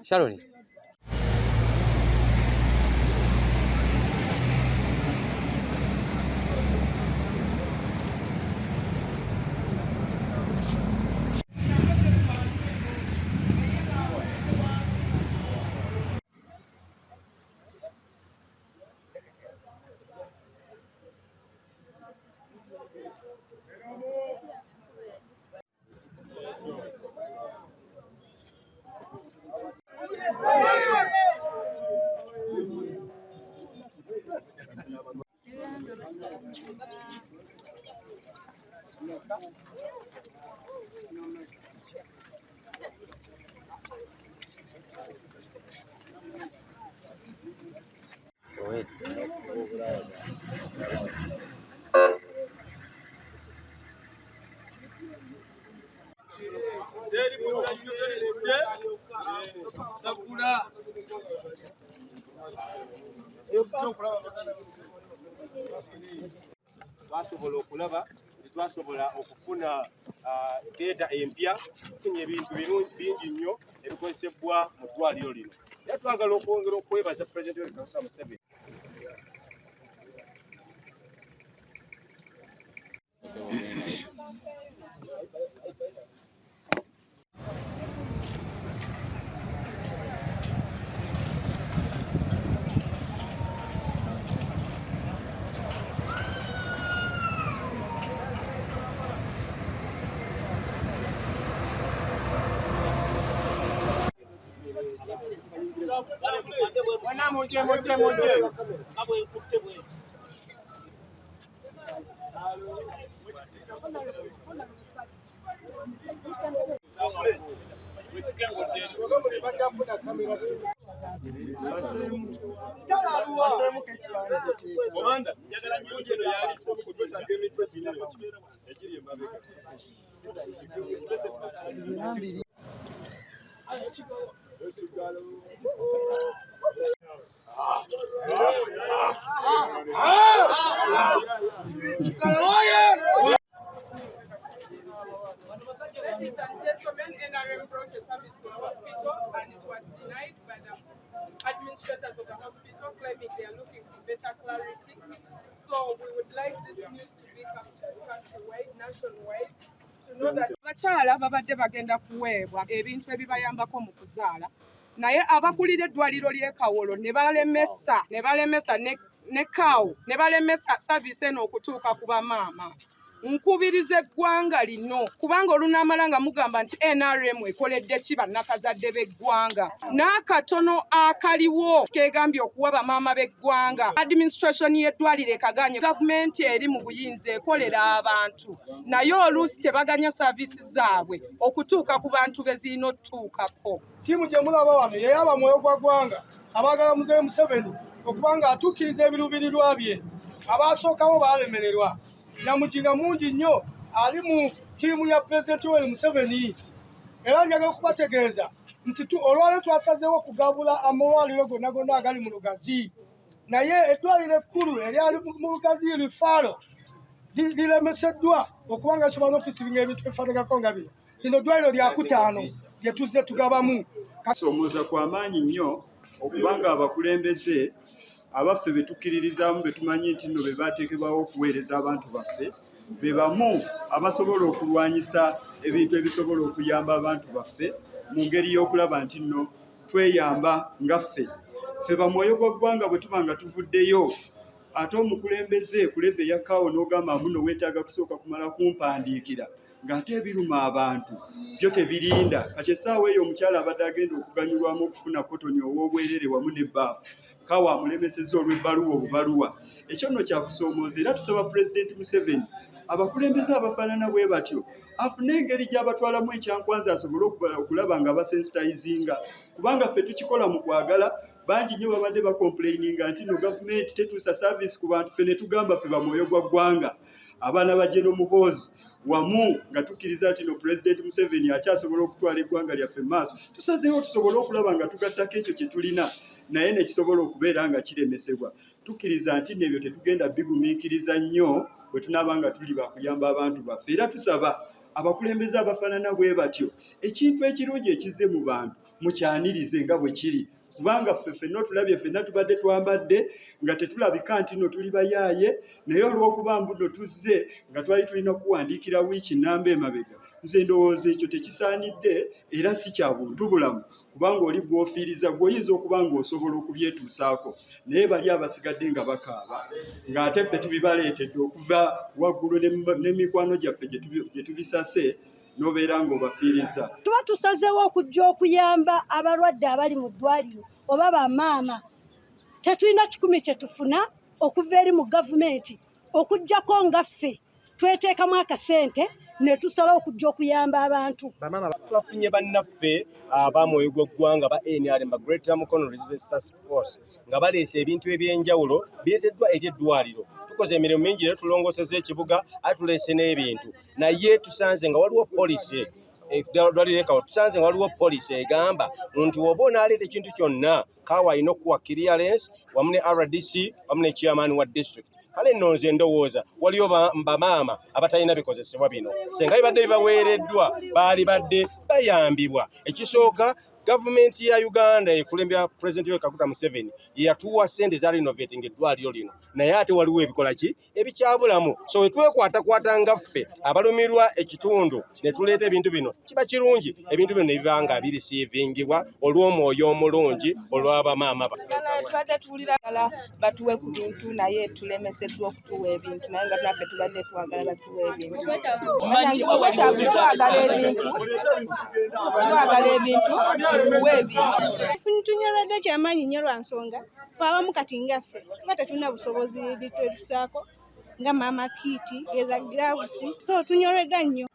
Sharon. Twasobola okulaba twasobola okufuna data empya kufunye ebintu bingi nnyo ebikozesebwa mu ddwaliro lino. Era twagala okwongera okwebaza Pulezidenti w'eggwanga Kaguta Museveni. Ladies and gentlemen, NRM brought a service to the hospital and it was denied by the administrators of the hospital, claiming they are looking for better clarity. So we would like this news to be captured countrywide, nationwide, to know that abakyala babadde bagenda kuweebwa ebintu ebibayambako mu kuzaala, naye abakulira eddwaliro ly'e Kawolo ne balemesa ne Kaawo ne balemesa service eno okutuuka ku bamaama. Nkubiriza eggwanga lino kubanga olunaamala nga mugamba nti NRM ekoledde ki bannakazadde b'eggwanga. N'akatono akaliwo kegambye okuwa bamaama b'eggwanga. Administration y'eddwaliro ekaganye gavumenti eri mu buyinza ekolera abantu, naye oluusi tebaganya saavisi zaabwe okutuuka ku bantu be zirina otutuukako. Ttiimu gye mulaba wano ye yaba mwoyo gwa ggwanga abaagala Muzeeyi Museveni okubanga atuukiriza ebiruubirirwa bye. Abaasookawo baalemererwa. Namujinga mungi nnyo ali mu ttiimu ya Pulezidenti Yoweri Museveni. Era njagala okubategeeza nti olwaleero twasazeewo okugabula amalwaliro gonna agali mu Lugazi, naye eddwaliro ekkulu eryali mu Lugazi Lifaalo liremeseddwa okubanga lisobola n'okusiringa ebintu ebifaanagako nga bino. Lino ddwaliro lya kutaano lye tuzze tugabamu. Kasoomoza kwa maanyi nnyo okubanga abakulembeze abaffe betukkiririzaamu betumanyi nti nno be baateekebwawo okuweereza abantu baffe be bamu abasobola okulwanyisa ebintu ebisobola okuyamba abantu baffe mu ngeri y'okulaba nti nno tweyamba nga ffe bamwoyo gwa ggwanga bwe tuba nga tuvuddeyo ate omukulembeze ku leve ya Kaawo n'ogamba muno weetaaga kusooka kumala kumpandiikira ng'ate ebiruma abantu byo tebirinda. Kati essaawa eyo omukyala abadde agenda okuganyulwamu okufuna kotoni ow'obwerere wamu n'ebbaafu, Kaawo amulemesezza olw'ebbaluwa obubaluwa. Ekyo nno kyakusoomooza era tusaba Pulezidenti Museveni abakulembeze abafaanana bwe batyo afune engeri gy'abatwalamu ekyankwanza asobole okulaba nga basensitayizinga, kubanga ffe tukikola mu kwagala. Bangi nnyo babadde bakomplaininga nti no gavumenti tetuusa saavisi ku bantu, ffe ne tugamba ffe bamwoyo gwa ggwanga. Abaana ba General Muhoozi wamu nga tukkiriza nti no Pulezidenti Museveni akyasobola okutwala eggwanga lyaffe maaso, tusazeewo tusobole okulaba nga tugattako ekyo kye tulina naye ne kisobola okubeera nga kiremesebwa. Tukkiriza nti nebyo tetugenda bigumiikiriza nnyo bwe tunaaba nga tuli bakuyamba abantu baffe, era tusaba abakulembeze abafaanana bwe batyo ekintu ekirungi ekize mu bantu mukyanirize nga bwe kiri, kubanga ffe ffenna otulabye ffenna tubadde twambadde nga tetulabika nti no tuli bayaaye, naye olw'okuba mbuno tuzze nga twali tulina okuwandiikira wiiki nnamba emabega, nze ndowooza ekyo tekisaanidde era si kya buntu bulamu, kubanga oli gw'ofiiriza gw'oyinza okuba ng'osobola okubyetuusaako, naye bali abasigadde nga bakaaba ng'ate ffe tubibaleetedde okuva waggulu ne mikwano gyaffe gye tubisase nobeera ng'obafiiriza. Tuba tusazeewo okujja okuyamba abalwadde abali mu ddwaliro oba bamaama. Tetulina kikumi kye tufuna okuva eri mu gavumenti okujjako nga ffe tweteekamu akasente ne tusala okujja okuyamba abantu. Twafunye bannaffe ab'amwoyo gw'eggwanga ba NRM Greater Mukono Resistance Task Force nga baleese ebintu eby'enjawulo bireeteddwa eri eddwaliro. Tukoze emirimu mingi naye tulongoseza ekibuga ate tuleese n'ebintu, naye tusanze nga waliwo poliisi tusanze nga waliwo poliisi egamba nti woba onaaleeta ekintu kyonna kaawa alina okuwa clearance wamu ne RDC wamu ne chairman wa district. Kale nno nze ndowooza waliyo bamaama abatalina bikozesebwa bino, senga bibadde bibaweereddwa baali badde bayambibwa. Ekisooka gavumenti ya Uganda ekulembya President Yoweri Kaguta Museveni yatuwa ssente za renovating eddwaliro lino, naye ate waliwo ebikola ki ebikyabulamu. So wetwekwatakwaata nga ffe abalumirwa ekitundu ne tuleeta ebintu bino kiba kirungi, ebintu bino ne biba nga birisiivingibwa olw'omwoyo omulungi olw'abamaama. Tubadde tuwulira batuwe ku bintu naye tulemeseddwa okutuwa ebintu, naye nga naffe tubadde twagala batuwe ebintu. Twagala ebintu tunyoledde kyamaanyi nnyo lwa nsonga fe abamu kati ngaffe tuba tetulina busobozi bitwetusaako nga maama kiiti geza giravusi, so tunyoledde nnyo.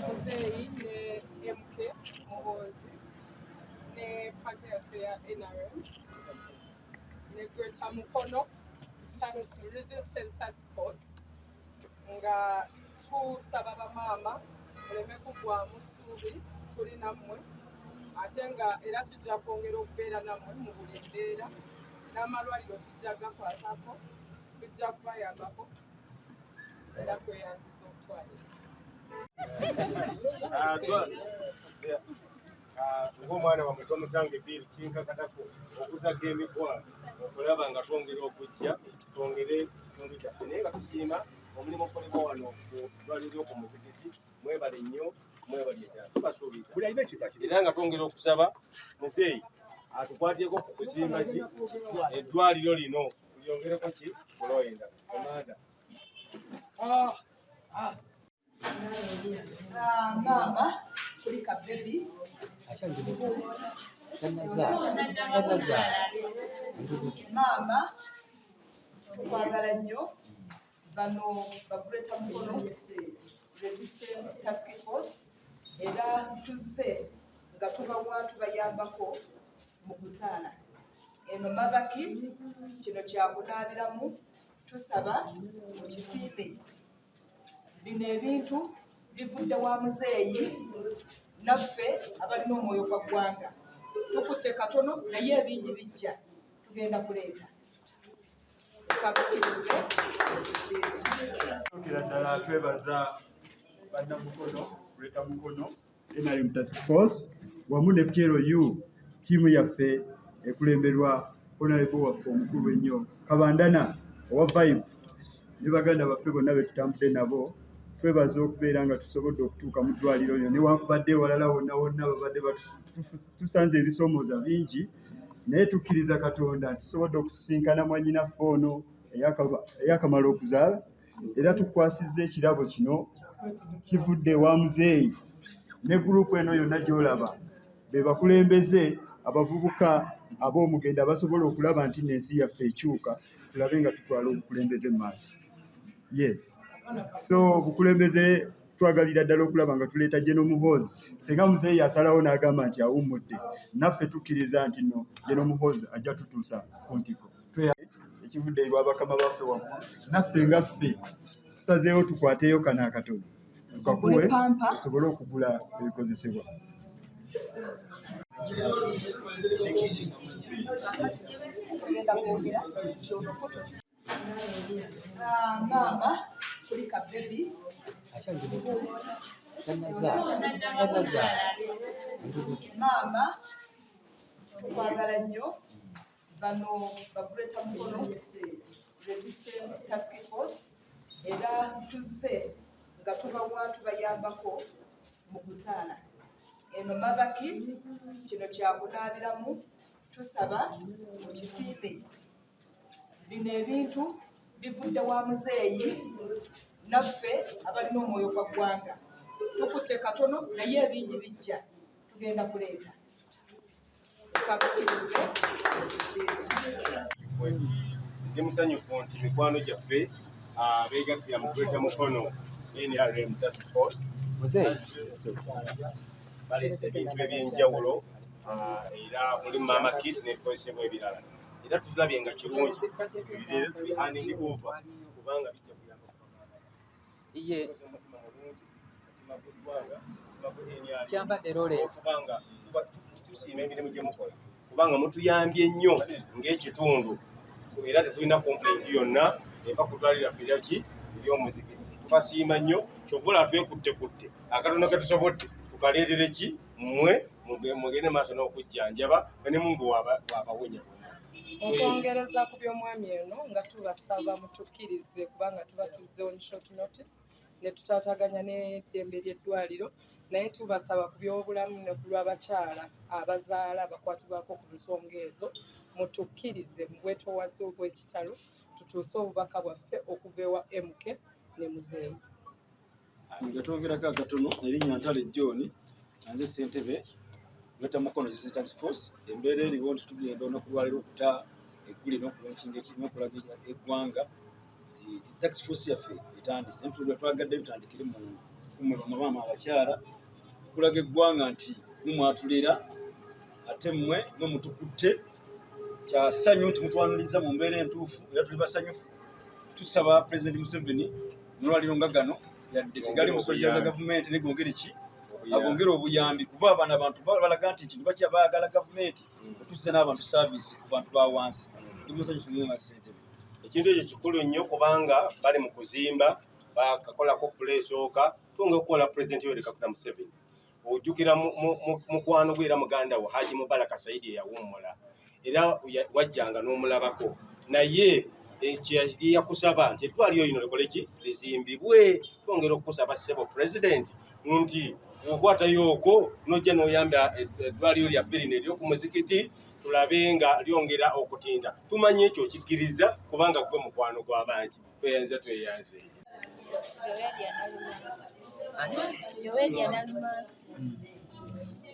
Muzeeyi ne MK Muhoozi ne party yaffe ya NRM ne Greater Mukono Resistance Task Force nga tusaba bamaama muleme kugwamu ssuubi, tuli nammwe ate nga era tujja kwongera okubeera nammwe mu buli mbeera, n'amalwaliro tujja gakwatako, tujja kubayambako era tweyanziza okutwalira. Ng'omwana wamwe tomusanga ebbiiri kinkakatako okuzaga emikwano okulaba nga twongera okujja twongere naye nga tusiima omulimu okolebwa wano ku ddwaliro ku muzikiti. Mwebale nnyo, mwebale ddala, tubasuubiza era nga twongera okusaba muzeeyi atukwatyeko ku kuzimba ki eddwaliro lino lyongereko ki kulowenda komanda. Mama kulika baby mama tukwagala nnyo bano baguleta mukono resistance task force era tuzze nga tubawa tubayambako mu kuzaala eno mother kit kino kyakunaabiramu tusaba mu kifiibe bino ebintu bivudde wa muzeeyi naffe abalina omwoyo gwa ggwanga tukutte katono naye ebingi bijja tugenda kuleeta sabukirize okera ddala twebaza bannamukono kuleeta mukono NRM Task Force wamu ne PLU tiimu yaffe ekulemberwa honorable waffe omukulu ennyo Kabandana owa Vibe ne baganda baffe bonna be tutambudde nabo twebaza okubeera nga tusobodde okutuuka mu ddwaliro lyo newankubadde walala wonna wonna babadde tusanze ebisoomooza bingi naye tukkiriza Katonda nti tusobodde okusisinkana mwannyinaffe ono eyakamala okuzaala era tukwasizza ekirabo kino kivudde wa muzeeyi ne gurupu eno yonna gy'olaba be bakulembeze abavubuka ab'omugendo abasobola okulaba nti n'ensi yaffe ekyuka tulabe nga tutwala obukulembeze mu maaso. Yes. So obukulembeze twagalira ddala okulaba nga tuleeta General Muhoozi singa muzeeyi asalawo n'agamba nti awummudde naffe tukkiriza nti no General Muhoozi ajja tutuusa ku ntiko ekivudde lwa bakama baffe waggulu naffe nga ffe tusazeewo tukwateyo kano akatono tukakuwe osobole okugula ebikozesebwa. Mama kulika baby mama tukwagala nnyo bano baguleta mukono resistance task force era tuzze nga tubawa tubayambako mu kuzaala eno mother kit kino kyakunaabiramu tusaba mu kifiibe bino ebintu bivudde wa muzeeyi naffe abalina omwoyo gwa ggwanga tukutte katono naye ebingi bijja tugenda kuleeta sabukirize ndi musanyufu nti mikwano gyaffe beegattira mu kuleta mukono NRM Task Force baleese ebintu ebyenjawulo era mulimu mama kit n'ebikozesebwa ebirala era tulabye nga kirungi leero tubihanding over kubanga bijja kuyamba kyambadde Lawrence kubanga tusiima emirimu gye mukola kubanga mutuyambye nnyo ng'ekitundu era tetulina complaint yonna eva ku ddwaliro laffe ery'omuziki tubasiima nnyo kyovula twekutte akatono ke tusobodde tukaleetere ki mmwe mugende maaso n'okujjanjaba ne mungu wabawonya okwongereza ku by'omwami eno nga tubasaba mutukkirize kubanga tuba tuzze on short notice ne tutaataganya n'eddembe ly'eddwaliro naye tubasaba ku by'obulamu ne ku lw'abakyala abazaala bakwatibwako ku nsonga ezo mutukkirize mu bwetoowaze obw'ekitalo tutuuse obubaka bwaffe okuva ewa MK ne muzeeyi. Gatwongerako akatono erinnya Ntale John nanze ssentebe Lweta Mukono Resistance Force embeera eriwo nti tugenda onokulwalira okuta egguliro n'okulonkinga ekirimu okulaga eggwanga nti tax force yaffe etandise ntulwe twagadde bitandikire mu maama abakyala okulaga eggwanga nti mumwatulira ate mmwe mwemutukutte kyasanyu nti mutwaniriza mu mbeera entuufu era tuli basanyufu tusaba President Museveni mulwaliro nga gano yadde tegali musoja za gavumenti negongere ki agongera obuyambi kuba abana abantu balaga nti ekintu bakyabaagala gavumenti otuzze n'abantu service ku bantu ba wansi ndimusanyufu nnyo nga ssentebe ekintu ekyo kikulu nnyo kubanga bali mu kuzimba bakakolako fula esooka tunga okukola President Yoweri Kaguta Museveni ojjukira mukwano gwe era muganda wo Haji Mubaraka Saidi eyawummula era wajjanga n'omulabako naye yakusaba nti eddwaliro lino likole ki lizimbibwe twongera okusaba ssebo President nti okwatayo okwo nojja n'oyamba eddwaliro lyaffe lino ery'oku muzikiti tulabe nga lyongera okutinda tumanye ekyo kikkiriza kubanga gwe mukwano gw'abangi tweyanze Yowelia Nalumansi.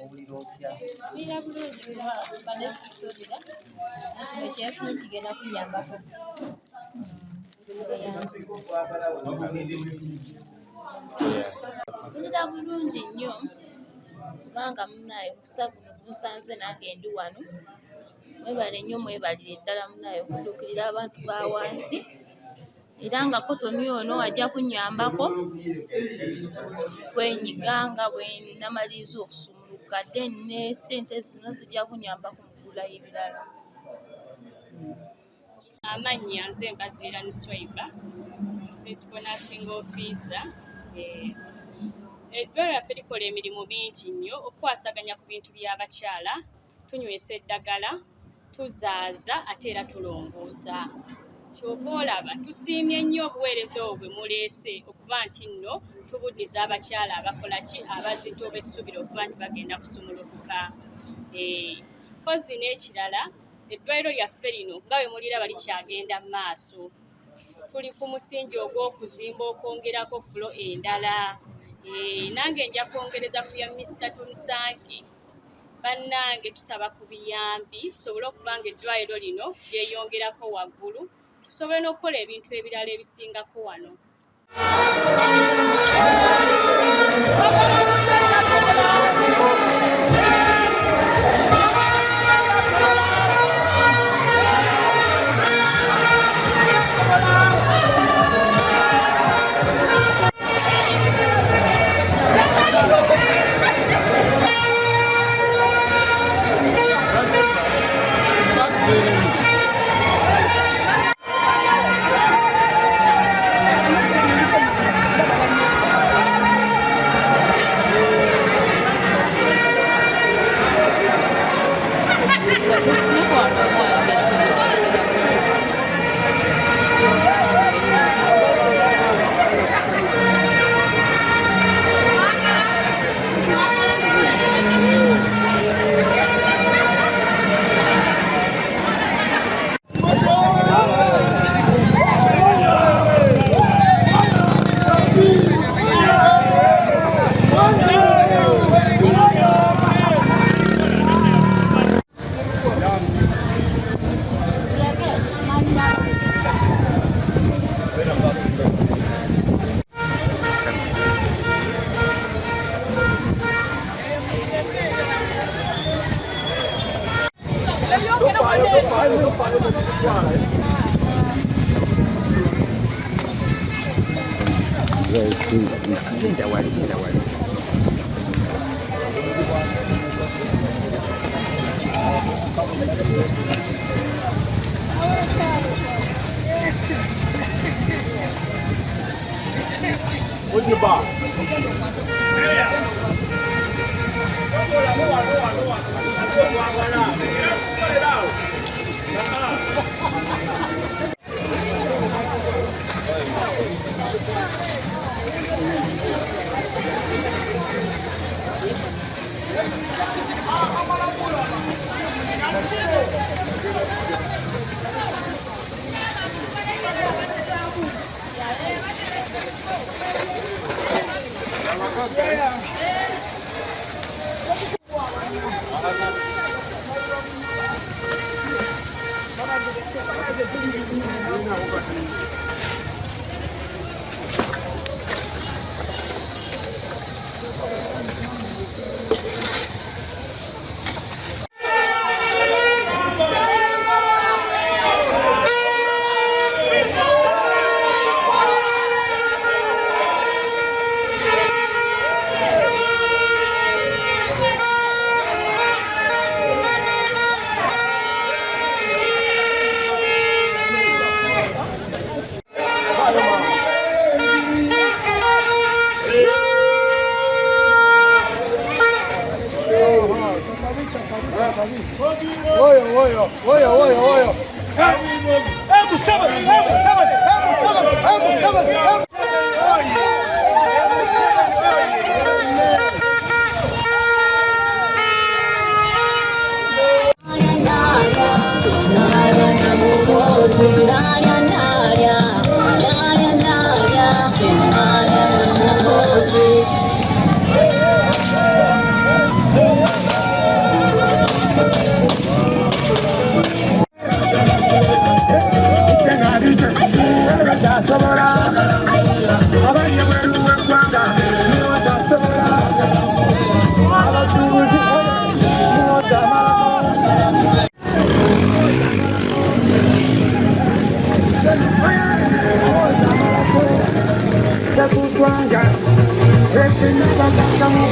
Owulira otya? Mpulira bulungi kuba mbadde sisuubira ekino kyefunye kigenda kunyambako. Mpulira bulungi nnyo kubanga munnaye okusa kuno musanze nange ndi wano. Mwebale nnyo mwebalire ddala munnaye okutuukirira abantu ba wansi. Era nga kotoni ono ajja kunyambako kwenyiga nga bwe namaliriza okusumuluka then ne ssente zino zijja kunyambako mu kugula ebirala. Amannya nze Mbaziira Nuswaiba, Principal Nursing Officer. Eddwaliro lyaffe likola emirimu mingi nnyo okukwasaganya ku bintu by'abakyala, tunywesa eddagala, tuzaaza ate era tulongoosa. Kyova olaba tusiimye nnyo obuweereza obwo bwe muleese okuba nti nno tubuddiza abakyala abakola ki abazito betusuubira okuba nti bagenda kusumulukuka. Kozi n'ekirala eddwaliro lyaffe lino nga bwe muliraba likyagenda mu maaso. Tuli ku musingi ogw'okuzimba okwongerako fulo endala. Nange nja kwongereza ku bya Mr. Tumusange. Bannange tusaba ku biyambi tusobole okuba nga eddwaliro lino lyeyongerako waggulu. Tusobole n'okukola ebintu ebirala ebisingako wano. abanye bweru w'eggwanga muwoza asobola abasuubuzi muwoza amalamu tekugwanga ekinabagagamu